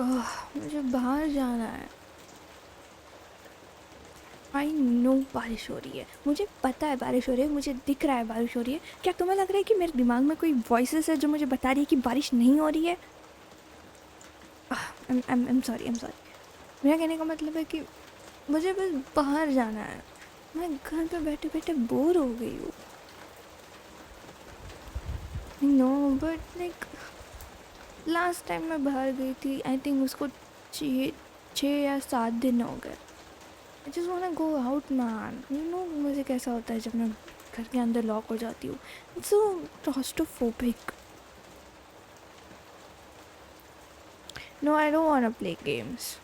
मुझे बाहर जाना है। आई नो बारिश हो रही है, मुझे पता है बारिश हो रही है, मुझे दिख रहा है बारिश हो रही है। क्या तुम्हें लग रहा है कि मेरे दिमाग में कोई वॉइसेस है जो मुझे बता रही है कि बारिश नहीं हो रही है? आई am sorry, I am sorry. मेरा कहने का मतलब है कि मुझे बस बाहर जाना है। मैं घर पे बैठे बैठे बोर हो गई हूँ। No but like last time मैं बाहर गई थी, आई थिंक उसको 6 या 7 दिन हो गए। I just want go out man. You know मुझे कैसा होता है जब मैं घर के अंदर लॉक हो जाती हूँ। It's so claustrophobic. No I don't want to play games.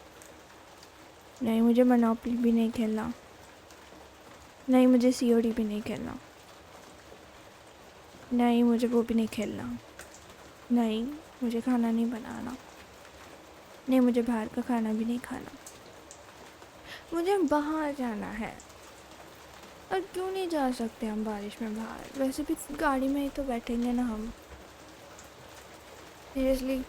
नहीं, मुझे मोनोपोली भी नहीं खेलना। नहीं, मुझे सीओडी भी नहीं खेलना। नहीं, मुझे वो भी नहीं खेलना। नहीं, मुझे खाना नहीं बनाना। नहीं, मुझे बाहर का खाना भी नहीं खाना। मुझे बाहर जाना है। और क्यों नहीं जा सकते हम बारिश में बाहर? वैसे भी गाड़ी में ही तो बैठेंगे ना हम। सीरियसली,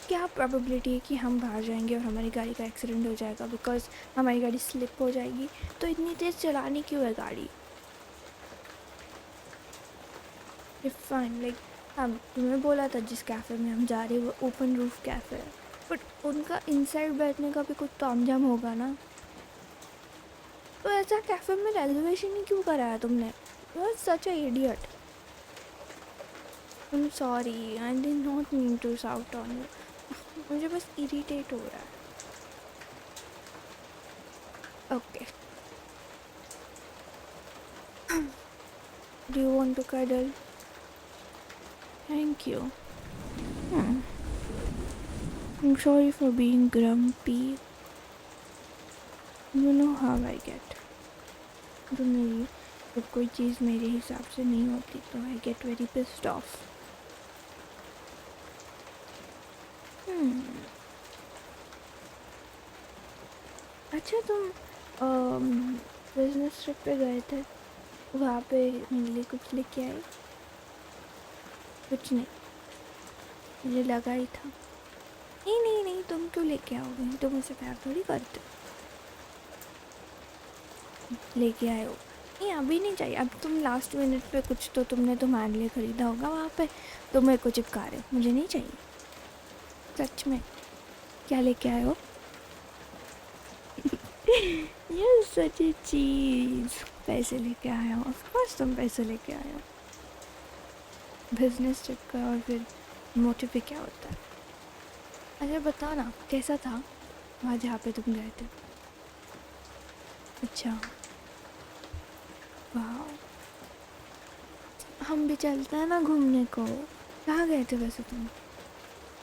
क्या प्रोबेबिलिटी है कि हम बाहर जाएंगे और हमारी गाड़ी का एक्सीडेंट हो जाएगा बिकॉज हमारी गाड़ी स्लिप हो जाएगी? तो इतनी तेज़ चलानी क्यों है गाड़ी? फाइन, लाइक हम तुम्हें बोला था जिस कैफ़े में हम जा रहे हैं वो ओपन रूफ कैफ़े है, बट उनका इनसाइड बैठने का भी कुछ तामझाम होगा ना। तो ऐसा कैफ़े में रेजर्वेशन ही क्यों कराया तुमने? You are such a idiot. I am sorry, I did not mean to shout on you. मुझे बस इरिटेट हो रहा है। Okay, do you want to cuddle? Thank you. I'm sorry for being grumpy. You know how I get. तो मेरी जब कोई चीज़ मेरे हिसाब से नहीं होती तो I get very pissed off. अच्छा, तुम बिजनेस ट्रिप पे गए थे, वहाँ पे मेरे लिए कुछ लेके आए? कुछ नहीं, मुझे लगा ही था। नहीं नहीं नहीं, तुम क्यों लेके आओगे? तुम मुझसे प्यार थोड़ी करते हो। लेके आए हो? नहीं, अभी नहीं चाहिए। अब तुम लास्ट मिनट पे कुछ तो तुमने तुम्हारे लिए ख़रीदा होगा वहाँ पे, तो मेरे को चिपका रहे हो। मुझे नहीं चाहिए सच में। क्या लेके आए हो? ये सच चीज़। पैसे लेके आए हो? ऑफ कोर्स तुम पैसे लेके आए हो। बिजनेस ट्रिप का और फिर मोटिव भी क्या होता है? अच्छा बताओ ना, कैसा था वहाँ जहाँ पे तुम गए थे? अच्छा, वाह। हम भी चलते हैं ना घूमने को। कहाँ गए थे वैसे तुम?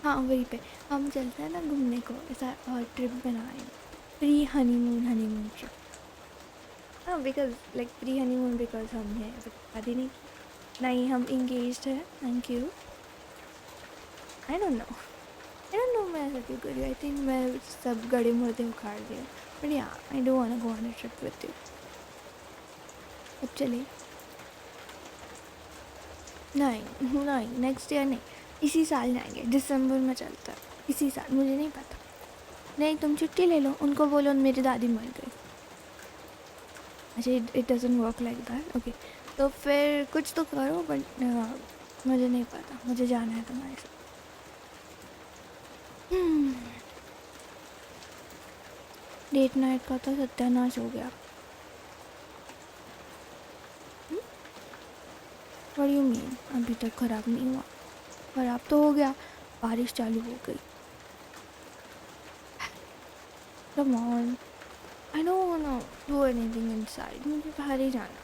हाँ वहीं पे। हम चलते हैं ना घूमने को, ऐसा ट्रिप बनाएंगे। Pre honeymoon trip. हाँ, because like pre honeymoon because हम हैं, बट शादी नहीं की। नहीं, हम इंगेज्ड है। Thank you. I don't know मैं ऐसा क्यों करी। आई थिंक मैं सब गड़े मुर्दे उखाड़ दिए। But yeah I don't want to go on a trip with you. अब चले? नहीं नहीं, नेक्स्ट ईयर नहीं, इसी साल जाएंगे। दिसंबर में चलता है इसी साल। मुझे नहीं पता। नहीं, तुम छुट्टी ले लो, उनको बोलो मेरी दादी मर गई। अच्छा, it doesn't work like that. Okay, तो फिर कुछ तो करो, बट मुझे नहीं पता। मुझे जाना है तुम्हारे साथ। डेट नाइट का तो सत्यानाश हो गया। What do you mean? अभी तक ख़राब नहीं हुआ? ख़राब तो हो गया, बारिश चालू हो गई। Come on, I don't want to do anything inside. मुझे बाहर ही जाना,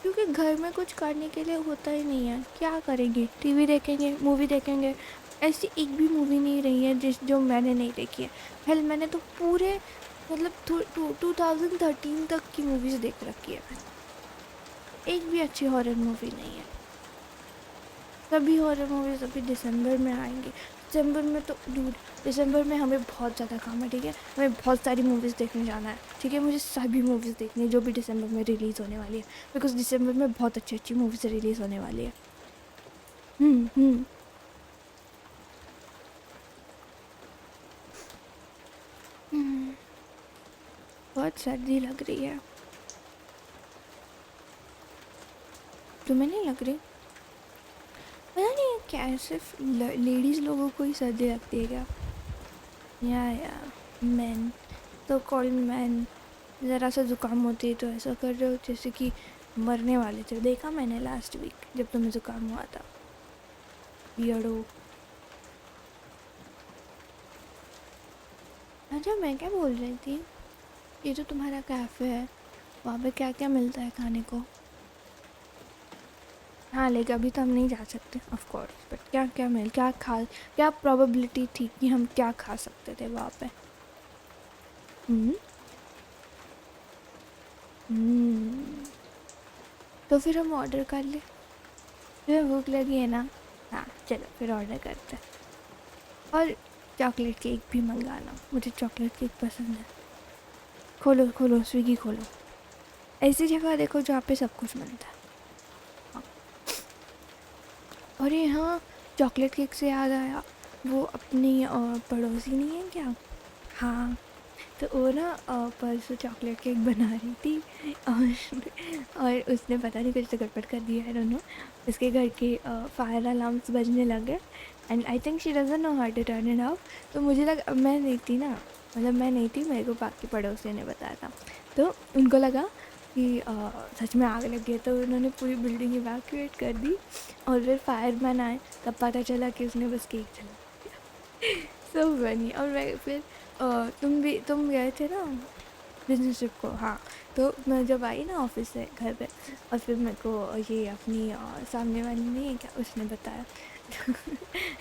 क्योंकि घर में कुछ करने के लिए होता ही नहीं है। क्या करेंगे? टीवी देखेंगे, मूवी देखेंगे। ऐसी एक भी मूवी नहीं रही है जो मैंने नहीं देखी है। हेल, मैंने तो पूरे मतलब 2013 तक की मूवीज़ देख रखी है मैंने। एक भी अच्छी हॉरर मूवी नहीं है। सभी हॉरर मूवीज़ अभी दिसंबर में आएंगी। दिसंबर में तो डूड, दिसंबर में हमें बहुत ज़्यादा काम है, ठीक है? हमें बहुत सारी मूवीज़ देखने जाना है, ठीक है? मुझे सभी मूवीज़ देखनी है जो भी दिसंबर में रिलीज़ होने वाली है, बिकॉज दिसंबर में बहुत अच्छी अच्छी मूवीज़ रिलीज़ होने वाली है। हम्म। बहुत सर्दी लग रही है। तुम्हें नहीं लग रही? पता नहीं क्या सिर्फ लेडीज़ लोगों को ही सर्दी लगती है क्या? या मैन, तो कॉल्ड मैन, ज़रा सा ज़ुकाम होती है तो ऐसा कर रहे हो जैसे कि मरने वाले थे। देखा मैंने लास्ट वीक जब तुम्हें ज़ुकाम हुआ था। बियर्डो। अच्छा, मैं क्या बोल रही थी, ये जो तुम्हारा कैफ़े है वहाँ पे क्या क्या मिलता है खाने को? हाँ, लेकिन अभी तो हम नहीं जा सकते ऑफ कोर्स, बट क्या प्रोबेबिलिटी थी कि हम क्या खा सकते थे वहाँ पे? हम्म। हम्म, तो फिर हम ऑर्डर कर ले। तुम्हें भूख लगी है ना? हाँ चलो फिर ऑर्डर करते हैं। और चॉकलेट केक भी मंगाना, मुझे चॉकलेट केक पसंद है। खोलो खोलो स्विगी खोलो। ऐसी जगह देखो जहाँ पे सब कुछ मिलता है। हाँ। अरे हाँ, चॉकलेट केक से याद आया, वो अपनी पड़ोसी नहीं है क्या? हाँ, तो वो ना परसों चॉकलेट केक बना रही थी और उसने पता नहीं कुछ तो गड़बड़ कर दिया, आई डोंट नो। उसके घर के फायर अलार्म्स बजने लगे and I think she doesn't know how to turn it off. तो मुझे लगा, मैं नहीं थी ना, मतलब मैं नहीं थी, मेरे को बाकी पड़ोसियों ने बताया था। तो उनको लगा कि सच में आग लग गई, तो उन्होंने पूरी बिल्डिंग इवैक्यूएट कर दी और फिर फायरमैन आए तब पता चला कि उसने बस केक जला। सो बनी। और मैं फिर तुम गए थे ना बिजनेस ट्रिप को? हाँ, तो मैं जब आई ना ऑफिस से घर पे, और फिर मेरे को ये अपनी सामने वाली नहीं है क्या, उसने बताया।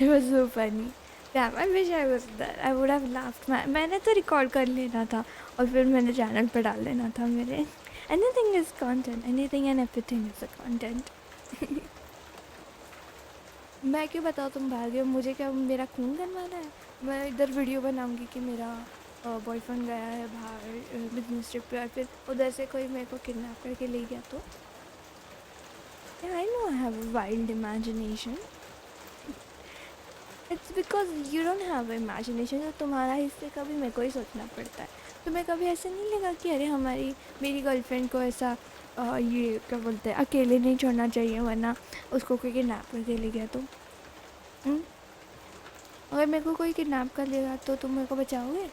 It was so funny. Damn, I wish I was there, I would have laughed. मैंने तो रिकॉर्ड कर लेना था और फिर मैंने चैनल पे डाल देना था मेरे। Anything is content, anything and everything is a content. मैं क्यों बताऊँ तुम भागे हो? मुझे क्या मेरा खून बनवाना है? मैं इधर वीडियो बनाऊंगी कि मेरा बॉयफ्रेंड गया है बाहर बिजनेस ट्रिप पे और फिर उधर से कोई मेरे को किडनैप करके ले गया तो? I know I have a wild imagination. It's because you don't have imagination. तो तुम्हारा हिस्से का भी मेरे को ही सोचना पड़ता है। तुम्हें कभी ऐसे नहीं लगा कि अरे मेरी गर्लफ्रेंड को ऐसा ये क्या बोलते हैं, अकेले नहीं छोड़ना चाहिए वरना उसको कोई किडनैप करके ले गया तो? हम्म? अगर मेरे को कोई किडनैप कर लेगा तो तुम मेरे को बचाओगे?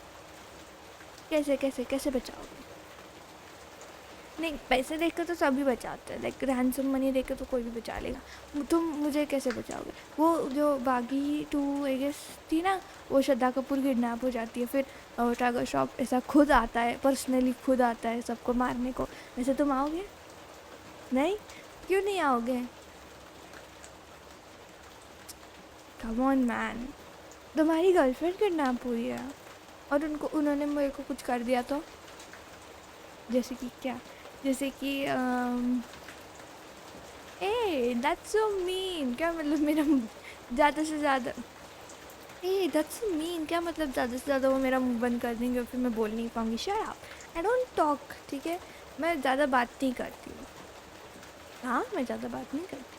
कैसे कैसे कैसे बचाओगे? नहीं, पैसे देख कर तो सभी बचाते हैं, लाइक रैंसम मनी देख कर तो कोई भी बचा लेगा। तुम मुझे कैसे बचाओगे? वो जो बागी 2 आई गेस थी ना, वो श्रद्धा कपूर किडनैप हो जाती है, फिर टाइगर श्रॉफ ऐसा खुद आता है, पर्सनली खुद आता है सबको मारने को। वैसे तुम आओगे? नहीं, क्यों नहीं आओगे? कम ऑन मैन, तुम्हारी गर्लफ्रेंड किडनैप हुई है और उन्होंने मेरे को कुछ कर दिया तो? जैसे कि क्या? जैसे कि ए दैट्स सो मीन। क्या मतलब मेरा ज़्यादा से ज़्यादा, ए दैट्स सो मीन, क्या मतलब ज़्यादा से ज़्यादा वो मेरा मुंह बंद कर देंगे और फिर मैं बोल नहीं पाऊँगी? Shut up, I don't talk, ठीक है? मैं ज़्यादा बात नहीं करती हूँ। हाँ, मैं ज़्यादा बात नहीं करती।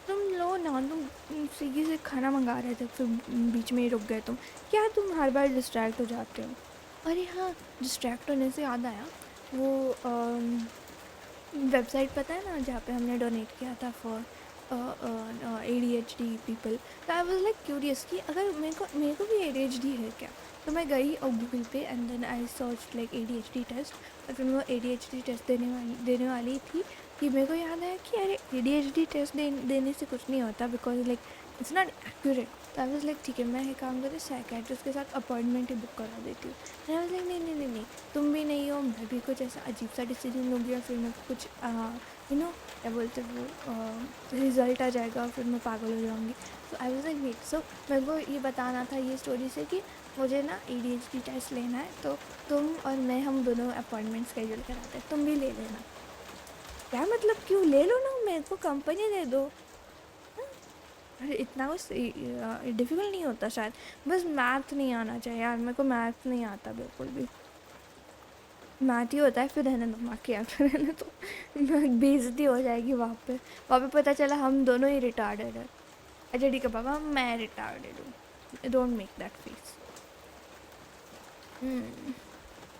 तुम लो ना, तुम स्विगी से खाना मंगा रहे थे फिर बीच में ही रुक गए तुम। क्या तुम हर बार डिस्ट्रैक्ट हो जाते हो? अरे हाँ, डिस्ट्रैक्ट होने से याद आया, वो वेबसाइट पता है ना जहाँ पे हमने डोनेट किया था फॉर ADHD पीपल? तो आई वाज लाइक क्यूरियस कि अगर मेरे को भी ADHD है क्या? तो मैं गई और गूगल पे and then I search like ADHD test, और फिर मैं ADHD टेस्ट देने वाली थी कि मेरे को याद आया कि अरे ADHD टेस्ट देने से कुछ नहीं होता because like it's not accurate. तो आई वाज लाइक ठीक है, मैं एक काम करती हूँ, साइकेट्रिस्ट के साथ अपॉइंटमेंट ही बुक करा देती हूँ। आई वाज लाइक नहीं नहीं नहीं नहीं, तुम भी नहीं हो, मैं भी कुछ ऐसा अजीब सा डिसीजन लूँगी और फिर मैं कुछ यू नो क्या बोलते वो रिज़ल्ट आ जाएगा और फिर मैं पागल हो जाऊँगी। तो आई वाज लाइक वेट, सो मेरे को ये बताना था ये स्टोरी से कि मुझे ना ADHD टेस्ट लेना है, तो तुम और मैं हम दोनों अपॉइंटमेंट स्केड्यूल कराते हैं, तुम भी ले लेना। क्या मतलब, क्यों? ले लो ना, मेरे को कंपनी दे दो। अरे इतना कुछ डिफ़िकल्ट नहीं होता शायद, बस मैथ नहीं आना चाहिए यार, मेरे को मैथ नहीं आता बिल्कुल भी। मैथ ही होता है, फिर रहने दो, माँ के यहाँ फिर रहने दो। बेइज्जती हो जाएगी वहाँ पे पता चला हम दोनों ही रिटार्डेड है। अच्छा ठीक है पापा, मैं रिटार्डेड हूँ, डोंट मेक दैट फेस।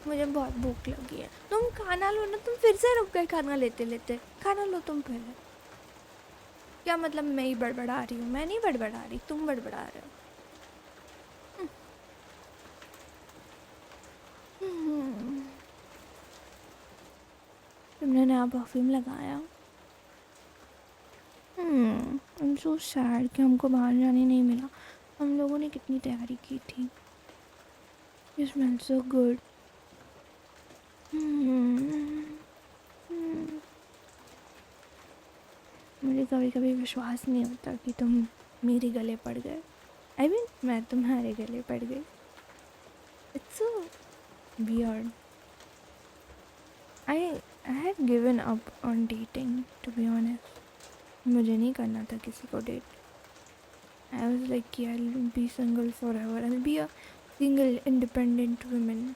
मुझे बहुत भूख लगी है। तुम खाना लो ना, तुम फिर से रुक गए खाना लेते लेते। खाना लो तुम पहले। क्या मतलब मैं ही बड़बड़ा रही हूँ? मैं नहीं बड़बड़ा रही, तुम बड़बड़ा रहे हो। तुमने नया परफ्यूम लगाया? आई एम सो सैड कि हमको बाहर जाने नहीं मिला। हम लोगों ने कितनी तैयारी की थी। You smell so good. मुझे कभी कभी विश्वास नहीं होता कि तुम मेरे गले पड़ गए। आई मीन मैं तुम्हारे गले पड़ गई। It's so weird. I I had given up on dating to be honest. मुझे नहीं करना था किसी को date. I was like, yeah, I'll be single forever. I'll be a single, independent woman.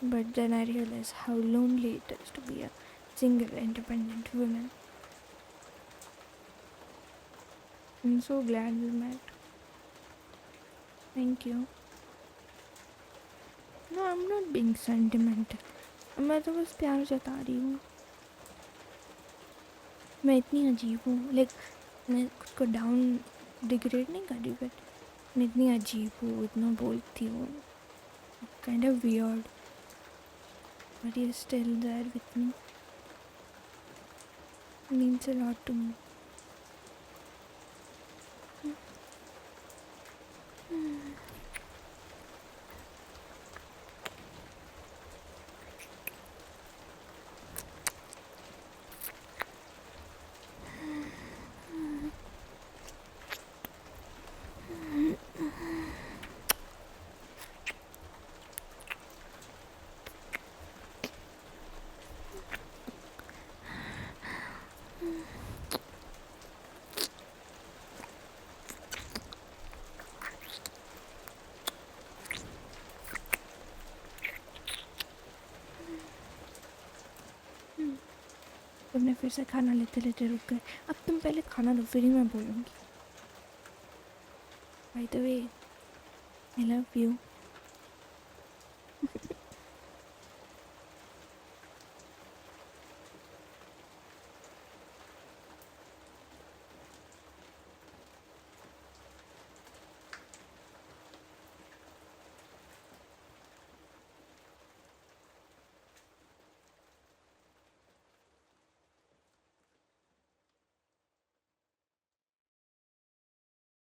But then I realized how lonely it is to be a single, independent woman. I'm so glad we met. Thank you. No, I'm not being sentimental. मैं तो बस प्यार जता रही हूँ। मैं इतनी अजीब हूँ। लाइक मैं खुद को डाउन डिग्रेड नहीं कर रही, बट मैं इतनी अजीब हूँ, इतना बोलती हूँ। Kind of weird, but you're still there with me. It means a lot to me. तुमने फिर से खाना लेते लेते रुक गए। अब तुम पहले खाना दो, फिर ही मैं बोलूँगी। By the way, I love you.